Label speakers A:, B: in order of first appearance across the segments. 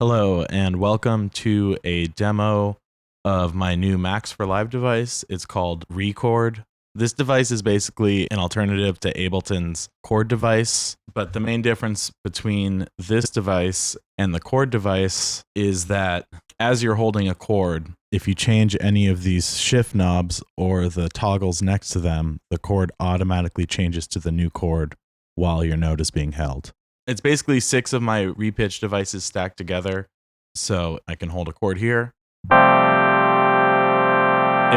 A: Hello and welcome to a demo of my new Max for Live device. It's called ReChord. This device is basically an alternative to Ableton's Chord device, but the main difference between this device and the Chord device is that as you're holding a chord, if you change any of these shift knobs or the toggles next to them, the chord automatically changes to the new chord while your note is being held. It's basically 6 of my repitch devices stacked together. So I can hold a chord here. If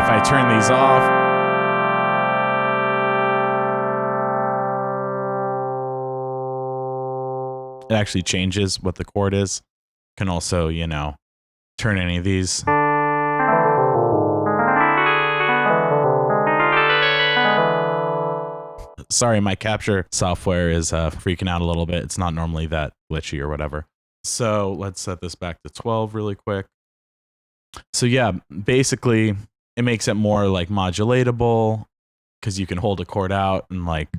A: I turn these off, it actually changes what the chord is. Can also, turn any of these. Sorry, my capture software is freaking out a little bit. It's not normally that glitchy or whatever. So let's set this back to 12 really quick. So yeah, basically it makes it more like modulatable because you can hold a chord out and like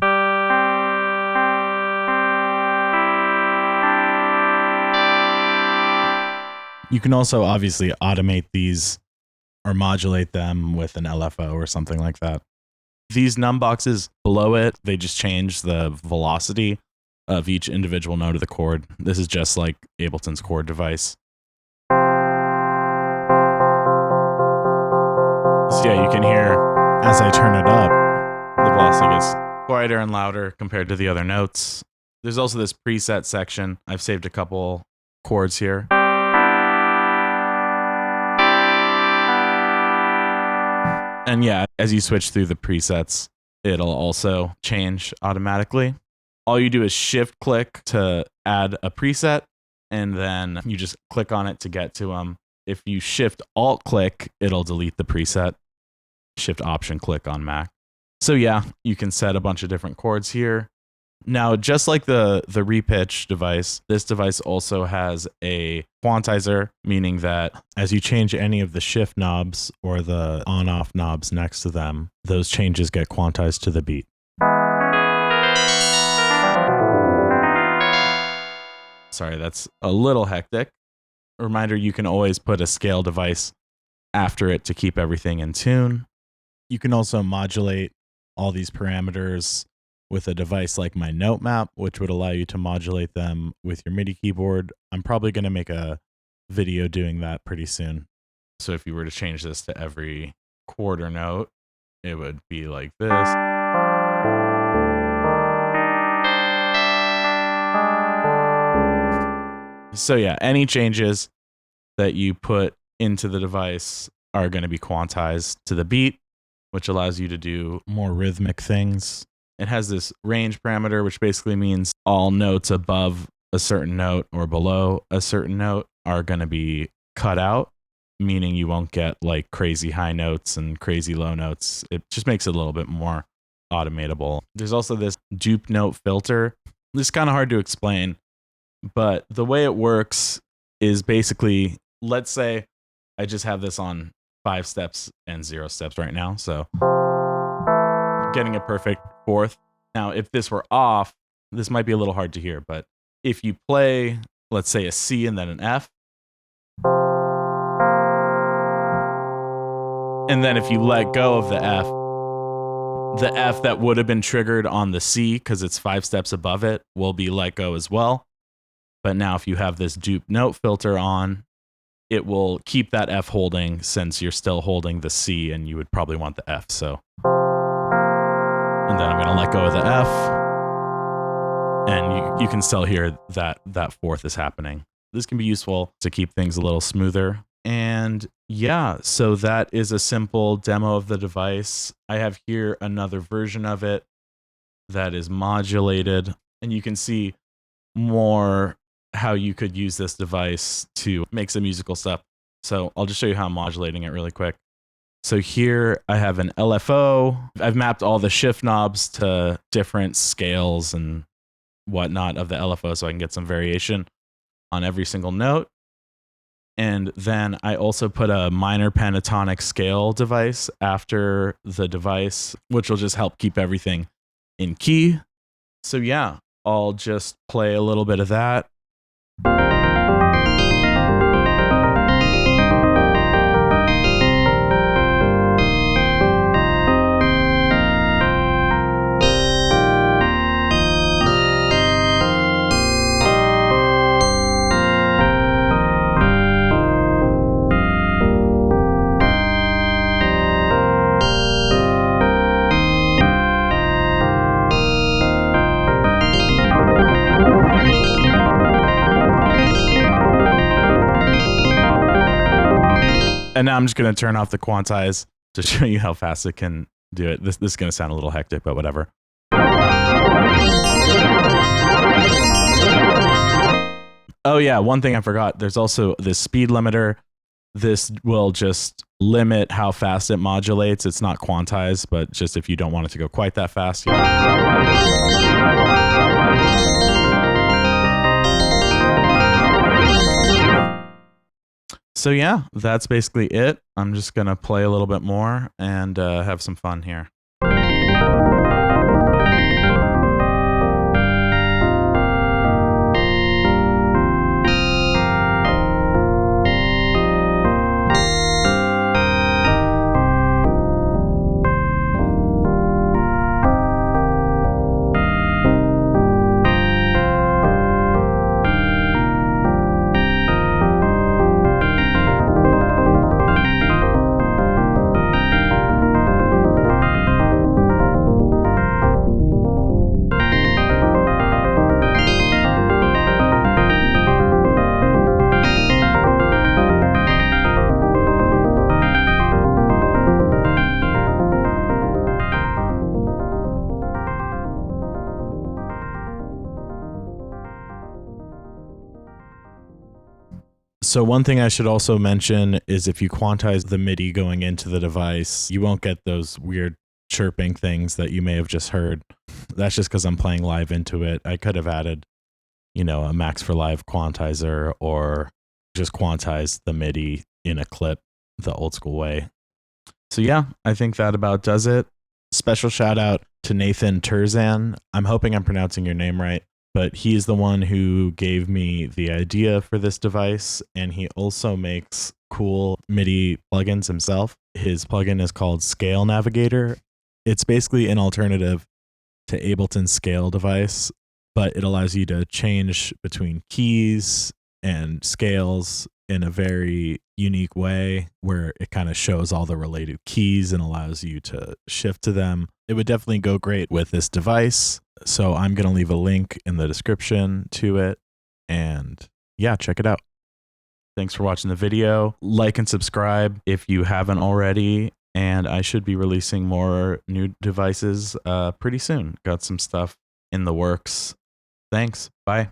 A: you can also obviously automate these or modulate them with an LFO or something like that. These num boxes below it, they just change the velocity of each individual note of the chord. This is just like Ableton's Chord device. So yeah, you can hear as I turn it up, the velocity gets quieter and louder compared to the other notes. There's also this preset section. I've saved a couple chords here. And yeah, as you switch through the presets, it'll also change automatically. All you do is shift click to add a preset, and then you just click on it to get to them. If you shift alt click, it'll delete the preset. Shift option click on Mac. So yeah, you can set a bunch of different chords here. Now, just like the repitch device, this device also has a quantizer, meaning that as you change any of the shift knobs or the on-off knobs next to them, those changes get quantized to the beat. Sorry, that's a little hectic. A reminder, you can always put a scale device after it to keep everything in tune. You can also modulate all these parameters with a device like my note map, which would allow you to modulate them with your MIDI keyboard. I'm probably going to make a video doing that pretty soon. So if you were to change this to every quarter note, it would be like this. So yeah, any changes that you put into the device are going to be quantized to the beat, which allows you to do more rhythmic things. It has this range parameter, which basically means all notes above a certain note or below a certain note are going to be cut out, meaning you won't get like crazy high notes and crazy low notes. It just makes it a little bit more automatable. There's also this dupe note filter. This is kind of hard to explain, but the way it works is basically, let's say I just have this on 5 steps and 0 steps right now. So getting a perfect fourth. Now, if this were off, this might be a little hard to hear, but if you play, let's say a C and then an F, and then if you let go of the F that would have been triggered on the C because it's 5 steps above it will be let go as well. But now if you have this dupe note filter on, it will keep that F holding since you're still holding the C and you would probably want the F. So, and then I'm going to let go of the F, and you can still hear that fourth is happening. This can be useful to keep things a little smoother. And yeah, so that is a simple demo of the device. I have here another version of it that is modulated, and you can see more how you could use this device to make some musical stuff. So I'll just show you how I'm modulating it really quick. So here I have an LFO. I've mapped all the shift knobs to different scales and whatnot of the LFO so I can get some variation on every single note. And then I also put a minor pentatonic scale device after the device, which will just help keep everything in key. So yeah, I'll just play a little bit of that. And now I'm just going to turn off the quantize to show you how fast it can do it. This is going to sound a little hectic, but whatever. Oh yeah, one thing I forgot. There's also this speed limiter. This will just limit how fast it modulates. It's not quantized, but just if you don't want it to go quite that fast. So yeah, that's basically it. I'm just going to play a little bit more and have some fun here. So one thing I should also mention is if you quantize the MIDI going into the device, you won't get those weird chirping things that you may have just heard. That's just because I'm playing live into it. I could have added, a Max for Live quantizer or just quantize the MIDI in a clip the old school way. So yeah, I think that about does it. Special shout out to Nathan Turzan. I'm hoping I'm pronouncing your name right. But he's the one who gave me the idea for this device, and he also makes cool MIDI plugins himself. His plugin is called Scale Navigator. It's basically an alternative to Ableton's scale device, but it allows you to change between keys and scales in a very unique way where it kind of shows all the related keys and allows you to shift to them. It would definitely go great with this device. So I'm going to leave a link in the description to it. And yeah, check it out. Thanks for watching the video. Like and subscribe if you haven't already. And I should be releasing more new devices pretty soon. Got some stuff in the works. Thanks. Bye.